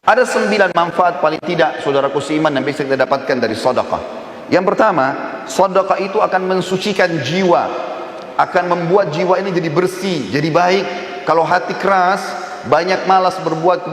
Ada 9 manfaat paling tidak saudaraku seiman yang bisa kita dapatkan dari sedekah. Yang pertama, sedekah itu akan mensucikan jiwa, akan membuat jiwa ini jadi bersih, jadi baik. Kalau hati keras, banyak malas berbuat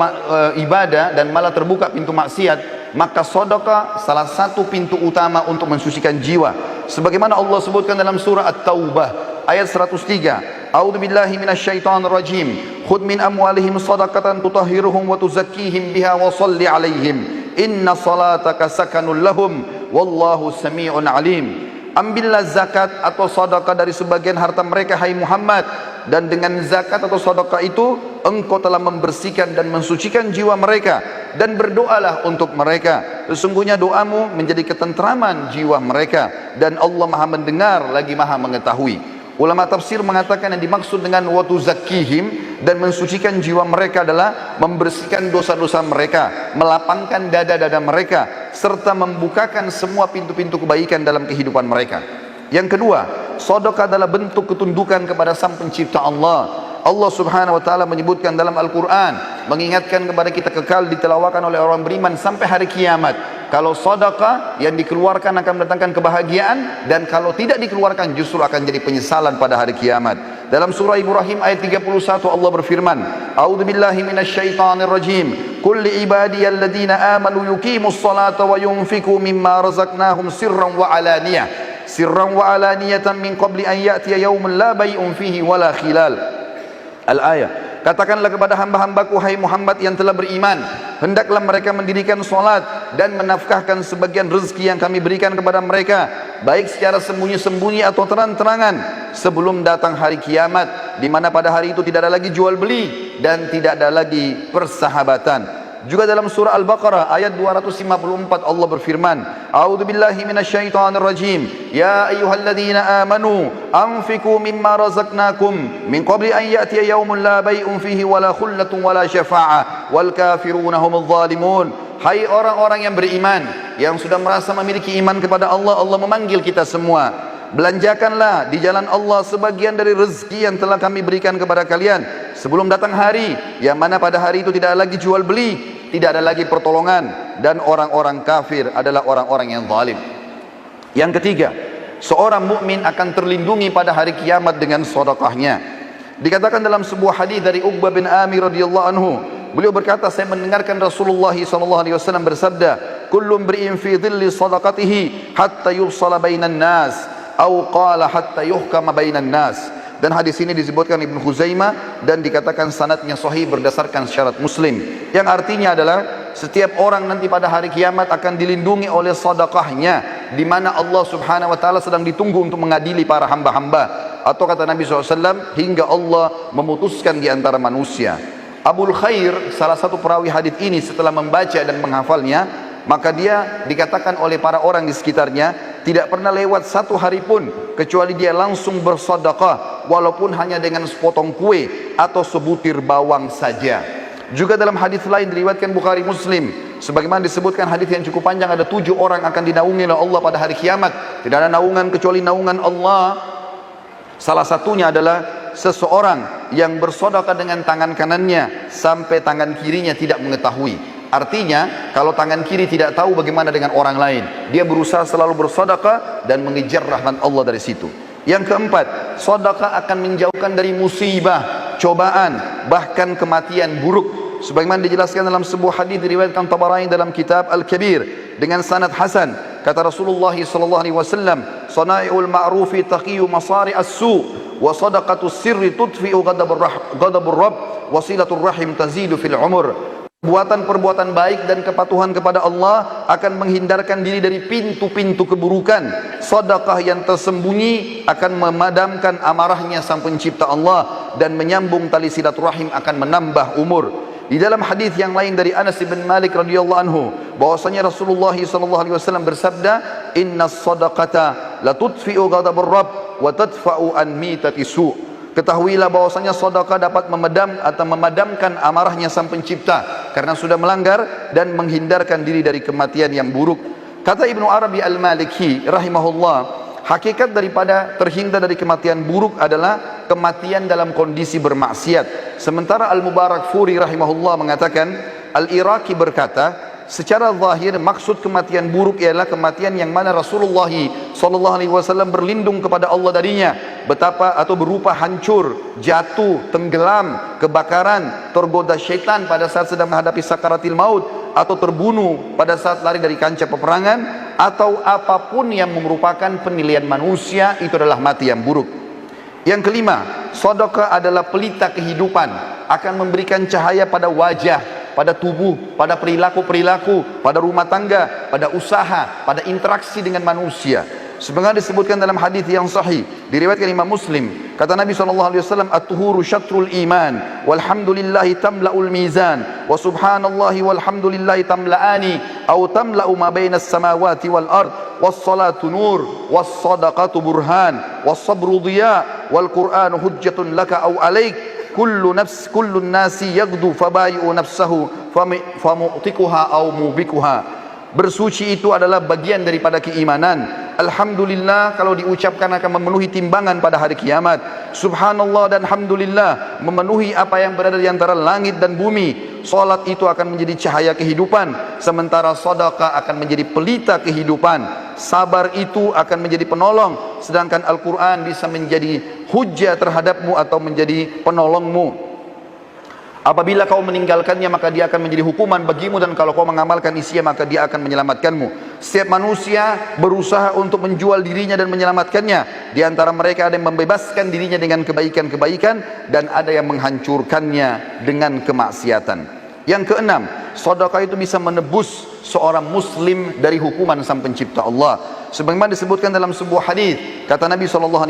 ibadah dan malah terbuka pintu maksiat, maka sedekah salah satu pintu utama untuk mensucikan jiwa. Sebagaimana Allah sebutkan dalam surah At-Taubah ayat 103, A'udzu billahi minasyaitonir rajim. Khudh min amwalihim shadaqatan tutahhiruhum wa tuzakkihim biha wa shalli 'alaihim. Inna salataka sakanul lahum wallahu samii'un 'alim. Ambillah zakat atau sedekah dari sebagian harta mereka, hai Muhammad, dan dengan zakat atau sedekah itu engkau telah membersihkan dan mensucikan jiwa mereka, dan berdoalah untuk mereka. Sesungguhnya doamu menjadi ketentraman jiwa mereka, dan Allah Maha mendengar lagi Maha mengetahui. Ulama tafsir mengatakan yang dimaksud dengan watu zakihim dan mensucikan jiwa mereka adalah membersihkan dosa-dosa mereka, melapangkan dada-dada mereka, serta membukakan semua pintu-pintu kebaikan dalam kehidupan mereka. Yang kedua, sedekah adalah bentuk ketundukan kepada Sang Pencipta Allah. Allah Subhanahu wa taala menyebutkan dalam Al-Qur'an, mengingatkan kepada kita kekal ditelawakan oleh orang beriman sampai hari kiamat. Kalau sedekah yang dikeluarkan akan mendatangkan kebahagiaan, dan kalau tidak dikeluarkan justru akan jadi penyesalan pada hari kiamat. Dalam surah Ibrahim ayat 31 Allah berfirman, A'udzu billahi minasyaitonir rajim. Qul li ibadiyalladzina amanu yuqimus salata wa yunfiqu mimma razaqnahum sirran wa alaniyatan min qabli an ya'tiya yaumun la bay'un fihi wala khilal. Al-ayah. Katakanlah kepada hamba-hambaku, hai Muhammad yang telah beriman, hendaklah mereka mendirikan solat dan menafkahkan sebagian rezeki yang kami berikan kepada mereka, baik secara sembunyi-sembunyi atau terang-terangan, sebelum datang hari kiamat, di mana pada hari itu tidak ada lagi jual beli dan tidak ada lagi persahabatan. Juga dalam surah Al-Baqarah ayat 254 Allah berfirman, A'udzu billahi minasyaitonir rajim. Ya ayyuhalladzina amanu anfiqu mimma razaqnakum min qabli an ya'tiya yaumun la bay'un fihi wala khullatun wala syafa'ah wal kafiruna humudz zalimun. Hai orang-orang yang beriman, yang sudah merasa memiliki iman kepada Allah, Allah memanggil kita semua. Belanjakanlah di jalan Allah sebagian dari rezeki yang telah kami berikan kepada kalian sebelum datang hari yang mana pada hari itu tidak ada lagi jual beli, tidak ada lagi pertolongan, dan orang-orang kafir adalah orang-orang yang zalim. Yang ketiga, seorang mukmin akan terlindungi pada hari kiamat dengan sedekahnya. Dikatakan dalam sebuah hadis dari Uqbah bin Amir radhiyallahu anhu, beliau berkata, saya mendengarkan Rasulullah SAW bersabda, kullu imri'in fi dhilli sadaqatihi hatta yufsala bainan nas, atau qala hatta yuhkama bainan nas. Dan hadis ini disebutkan Ibnu Khuzaimah dan dikatakan sanadnya sahih berdasarkan syarat Muslim, yang artinya adalah setiap orang nanti pada hari kiamat akan dilindungi oleh sedekahnya, di mana Allah Subhanahu wa taala sedang ditunggu untuk mengadili para hamba-hamba, atau kata Nabi SAW, hingga Allah memutuskan di antara manusia. Abul Khair, salah satu perawi hadis ini, setelah membaca dan menghafalnya, maka dia dikatakan oleh para orang di sekitarnya tidak pernah lewat satu hari pun kecuali dia langsung bersedekah, walaupun hanya dengan sepotong kue atau sebutir bawang saja. Juga dalam hadis lain diriwayatkan Bukhari Muslim, sebagaimana disebutkan hadis yang cukup panjang, ada 7 orang akan dinaungi oleh Allah pada hari kiamat. Tidak ada naungan kecuali naungan Allah. Salah satunya adalah seseorang yang bersedekah dengan tangan kanannya sampai tangan kirinya tidak mengetahui. Artinya, kalau tangan kiri tidak tahu bagaimana dengan orang lain, dia berusaha selalu bersedekah dan mengejar rahmat Allah dari situ. Yang keempat, sedekah akan menjauhkan dari musibah, cobaan, bahkan kematian buruk. Sebagaimana dijelaskan dalam sebuah hadis diriwayatkan Tabarani dalam kitab Al-Kabir dengan sanad hasan, kata Rasulullah SAW, "Sana'iul ma'rufi taqiyu masari as-su' wa sadaqatus sirri tudfi'u ghadabur rabb wa silatur rahim tazidu fil umur." Perbuatan-perbuatan baik dan kepatuhan kepada Allah akan menghindarkan diri dari pintu-pintu keburukan. Sedekah yang tersembunyi akan memadamkan amarahnya Sang Pencipta Allah, dan menyambung tali silaturahim akan menambah umur. Di dalam hadis yang lain dari Anas bin Malik radhiyallahu anhu, bahwasanya Rasulullah SAW bersabda, "Inna sadaqata la tudfi'u ghadabur rabb wa tadfa'u an mitati su'." Ketahuilah bahwasanya sedekah dapat memadamkan amarahnya Sang Pencipta karena sudah melanggar, dan menghindarkan diri dari kematian yang buruk. Kata Ibnu Arabi Al-Maliki rahimahullah, hakikat daripada terhindar dari kematian buruk adalah kematian dalam kondisi bermaksiat. Sementara Al-Mubarakfuri rahimahullah mengatakan, Al-Iraqi berkata, secara zahir maksud kematian buruk ialah kematian yang mana Rasulullah SAW berlindung kepada Allah darinya, betapa atau berupa hancur, jatuh, tenggelam, kebakaran, tergoda syaitan pada saat sedang menghadapi sakaratil maut, atau terbunuh pada saat lari dari kancah peperangan, atau apapun yang merupakan penilaian manusia, itu adalah mati yang buruk. Yang kelima, sedekah adalah pelita kehidupan, akan memberikan cahaya pada wajah, pada tubuh, pada perilaku-perilaku, pada rumah tangga, pada usaha, pada interaksi dengan manusia. Sebagaimana disebutkan dalam hadis yang sahih diriwayatkan Imam Muslim, kata Nabi SAW, at-tuhuru syatrul iman, walhamdulillahi tamla'ul mizan, wa subhanallahi walhamdulillahi tamla'ani, atau tamla'u ma bainas samawati wal ard, was-salatu nur, was-sadaqatu burhan, was-sabru dhiya, wal-Qur'anu hujjatun laka aw alaik. Kullu nasi yaghdu fabayi'u nafsahu famu'tikuha aw mubikuha. Bersuci itu adalah bagian daripada keimanan. Alhamdulillah kalau diucapkan akan memenuhi timbangan pada hari kiamat. Subhanallah dan alhamdulillah memenuhi apa yang berada di antara langit dan bumi. Salat itu akan menjadi cahaya kehidupan, sementara sedekah akan menjadi pelita kehidupan. Sabar itu akan menjadi penolong, sedangkan Al-Quran bisa menjadi hujjah terhadapmu atau menjadi penolongmu. Apabila kau meninggalkannya maka dia akan menjadi hukuman bagimu, dan kalau kau mengamalkan isinya maka dia akan menyelamatkanmu. Setiap manusia berusaha untuk menjual dirinya dan menyelamatkannya. Di antara mereka ada yang membebaskan dirinya dengan kebaikan-kebaikan, dan ada yang menghancurkannya dengan kemaksiatan. Yang keenam, sedekah itu bisa menebus seorang muslim dari hukuman sang pencipta Allah. Sebagaimana disebutkan dalam sebuah hadis, kata Nabi SAW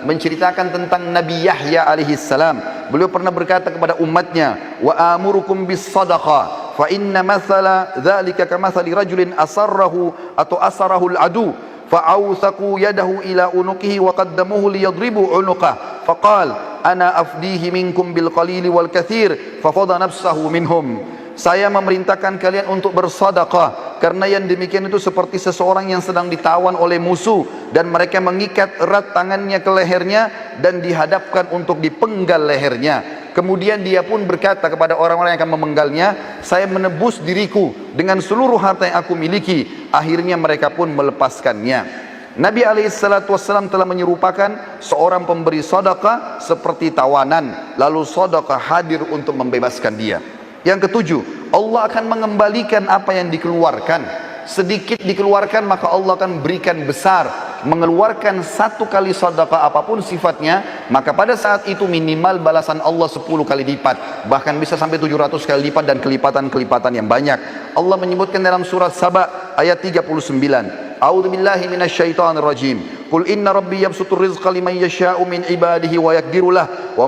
menceritakan tentang Nabi Yahya alaihissalam. Beliau pernah berkata kepada umatnya, wa amurukum bis sadaqah fa inna mathala dzalika kamathali rajulin asarrahu atau asarahu al-adu fa'awthaqu yadahu ila unuqihi wa qaddamuhu liyadribu unuqah faqala ana afdihi minkum bil qalili wal kathir fafada nafsahu minhum. Saya memerintahkan kalian untuk bersedekah, karena yang demikian itu seperti seseorang yang sedang ditawan oleh musuh dan mereka mengikat erat tangannya ke lehernya dan dihadapkan untuk dipenggal lehernya. Kemudian dia pun berkata kepada orang-orang yang akan memenggalnya, saya menebus diriku dengan seluruh harta yang aku miliki. Akhirnya mereka pun melepaskannya. Nabi SAW telah menyerupakan seorang pemberi sedekah seperti tawanan, lalu sedekah hadir untuk membebaskan dia. Yang ketujuh, Allah akan mengembalikan apa yang dikeluarkan. Sedikit dikeluarkan maka Allah akan berikan besar. Mengeluarkan satu kali sedekah apapun sifatnya, maka pada saat itu minimal balasan Allah 10 kali lipat, bahkan bisa sampai 700 kali lipat dan kelipatan-kelipatan yang banyak. Allah menyebutkan dalam surat Saba ayat 39, A'udzu billahi minasyaitonir rajim. Qul inna rabbi yabsutur rizqa liman yasha'u min ibadihi wa yaqdiru lah wa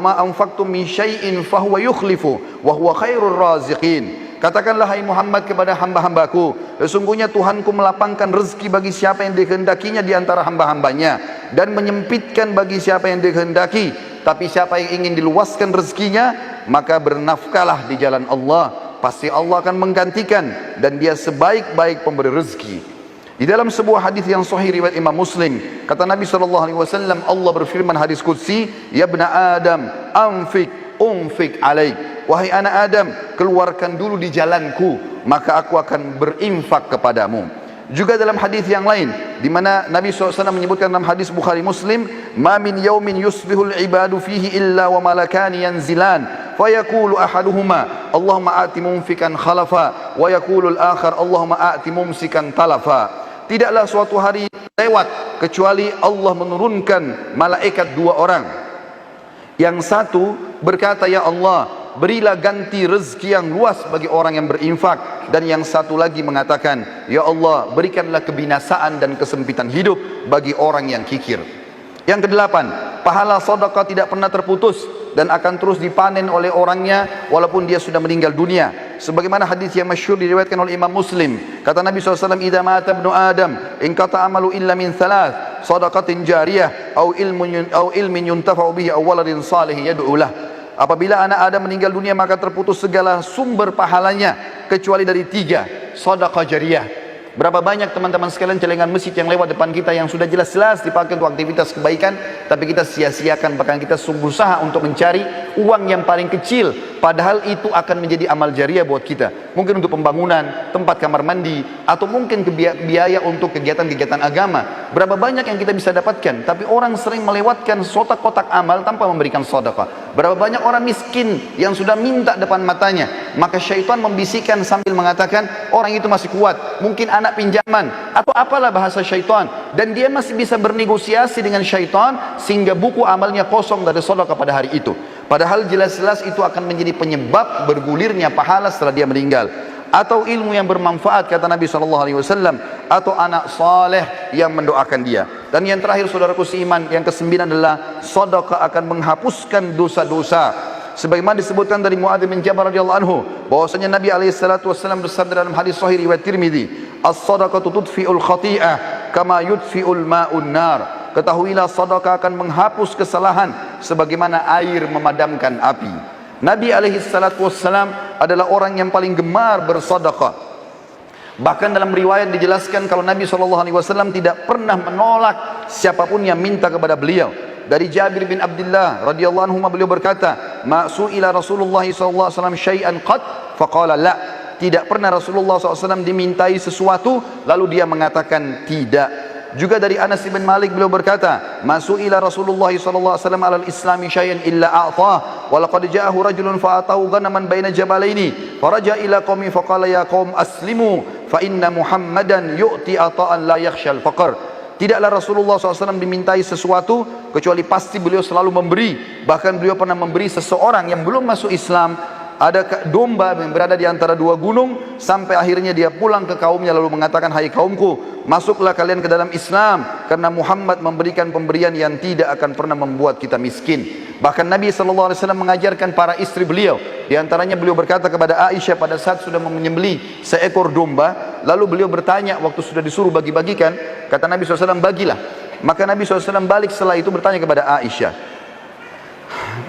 ma anfaqtum min syai'in fahuwa yukhlifu wa huwa khairur raziqin. Katakanlah hai Muhammad kepada hamba-hambaku, sesungguhnya Tuhanku melapangkan rezeki bagi siapa yang dikehendakinya di antara hamba-hambanya, dan menyempitkan bagi siapa yang dikehendaki. Tapi siapa yang ingin diluaskan rezekinya, maka bernafkahlah di jalan Allah, pasti Allah akan menggantikan, dan dia sebaik-baik pemberi rezeki. Di dalam sebuah hadis yang sahih riwayat Imam Muslim, kata Nabi SAW, Allah berfirman hadis qudsi, ya ibna Adam unfik alaik. Wahai anak Adam, keluarkan dulu di jalanku, maka aku akan berinfak kepadamu. Juga dalam hadis yang lain, di mana Nabi SAW menyebutkan dalam hadis Bukhari Muslim, ma min yaumin yusbihul ibadu fihi illa wa malakani yanzilan fayaqulu ahaduhuma Allahumma a'ti mumfikan khalafa wa yaqulu al-akhar Allahumma a'ti mumsikan talafa. Tidaklah suatu hari lewat kecuali Allah menurunkan malaikat dua orang. Yang satu berkata, ya Allah, berilah ganti rezeki yang luas bagi orang yang berinfak. Dan yang satu lagi mengatakan, ya Allah, berikanlah kebinasaan dan kesempitan hidup bagi orang yang kikir. Yang kedelapan, pahala sedekah tidak pernah terputus dan akan terus dipanen oleh orangnya walaupun dia sudah meninggal dunia. Sebagaimana hadis yang masyhur diriwayatkan oleh Imam Muslim, kata Nabi SAW, idza mata ibnu Adam in qata amalu illa min thalath, sadaqatin jariyah au ilmin yuntafa'u bihi aw waladin salih yad'u lah. Apabila anak Adam meninggal dunia maka terputus segala sumber pahalanya kecuali dari tiga, sedekah jariyah. Berapa banyak teman-teman sekalian celengan masjid yang lewat depan kita yang sudah jelas-jelas dipakai untuk aktivitas kebaikan, tapi kita sia-siakan, bahkan kita berusaha untuk mencari uang yang paling kecil padahal itu akan menjadi amal jariah buat kita. Mungkin untuk pembangunan, tempat kamar mandi, atau mungkin biaya untuk kegiatan-kegiatan agama. Berapa banyak yang kita bisa dapatkan, tapi orang sering melewatkan kotak-kotak amal tanpa memberikan sedekah. Berapa banyak orang miskin yang sudah minta depan matanya, maka syaitan membisikkan sambil mengatakan, orang itu masih kuat, mungkin anak pinjaman, atau apalah bahasa syaitan, dan dia masih bisa bernegosiasi dengan syaitan, sehingga buku amalnya kosong dari sedekah pada hari itu. Padahal jelas-jelas itu akan menjadi penyebab bergulirnya pahala setelah dia meninggal. Atau ilmu yang bermanfaat, kata Nabi SAW, atau anak saleh yang mendoakan dia. Dan yang terakhir, saudaraku seiman, yang ke-9 adalah sedekah akan menghapuskan dosa-dosa. Sebagaimana disebutkan dari Muadz bin Jabal radhiyallahu anhu, bahwasanya Nabi SAW bersabda dalam hadis sahih riwayat Tirmidzi, "As-sadaqatu tudfi'ul khati'ah kama yudfi'ul ma'un nar." Ketahuilah sedekah akan menghapus kesalahan sebagaimana air memadamkan api. Nabi SAW adalah orang yang paling gemar bersedekah. Bahkan dalam riwayat dijelaskan kalau Nabi SAW tidak pernah menolak siapapun yang minta kepada beliau. Dari Jabir bin Abdullah radhiyallahu anhu, beliau berkata, "Ma su'ila Rasulullah SAW syai'an qad faqala la." Tidak pernah Rasulullah SAW dimintai sesuatu lalu dia mengatakan tidak. Juga dari Anas bin Malik beliau berkata, "Masu'ila Rasulullah sallallahu alaihi wasallam 'alal islami syai'an illa a'tah, wa laqad ja'ahu rajulun fa'atahu ghanaman baina jabalaini, faraja ila qaumi faqala ya qaum aslimu fa inna Muhammadan yu'ti ata'an la yakhshal faqr." Tidaklah Rasulullah SAW dimintai sesuatu kecuali pasti beliau selalu memberi. Bahkan beliau pernah memberi seseorang yang belum masuk Islam ada domba yang berada di antara dua gunung, sampai akhirnya dia pulang ke kaumnya lalu mengatakan, "Hai kaumku, masuklah kalian ke dalam Islam karena Muhammad memberikan pemberian yang tidak akan pernah membuat kita miskin." Bahkan Nabi SAW mengajarkan para istri beliau, di antaranya beliau berkata kepada Aisyah pada saat sudah menyembelih seekor domba, lalu beliau bertanya waktu sudah disuruh bagi-bagikan, kata Nabi SAW, "Bagilah." Maka Nabi SAW balik setelah itu bertanya kepada Aisyah,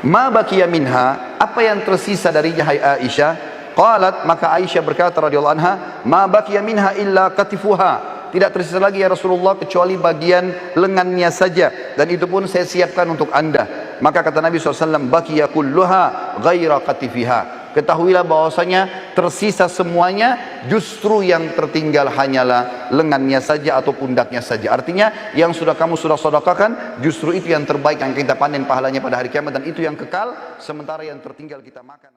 "Ma baqiya minha?" Apa yang tersisa darinya hai Aisyah? Qalat, maka Aisyah berkata radhiyallahu anha, "Ma baqiya minha illa katifuha." Tidak tersisa lagi ya Rasulullah kecuali bagian lengannya saja, dan itu pun saya siapkan untuk anda. Maka kata Nabi SAW, "Baqiya kulluha ghaira katifiha." Ketahuilah bahwasanya tersisa semuanya, justru yang tertinggal hanyalah lengannya saja atau pundaknya saja. Artinya yang kamu sudah sedekahkan, justru itu yang terbaik yang kita panen pahalanya pada hari kiamat, dan itu yang kekal, sementara yang tertinggal kita makan.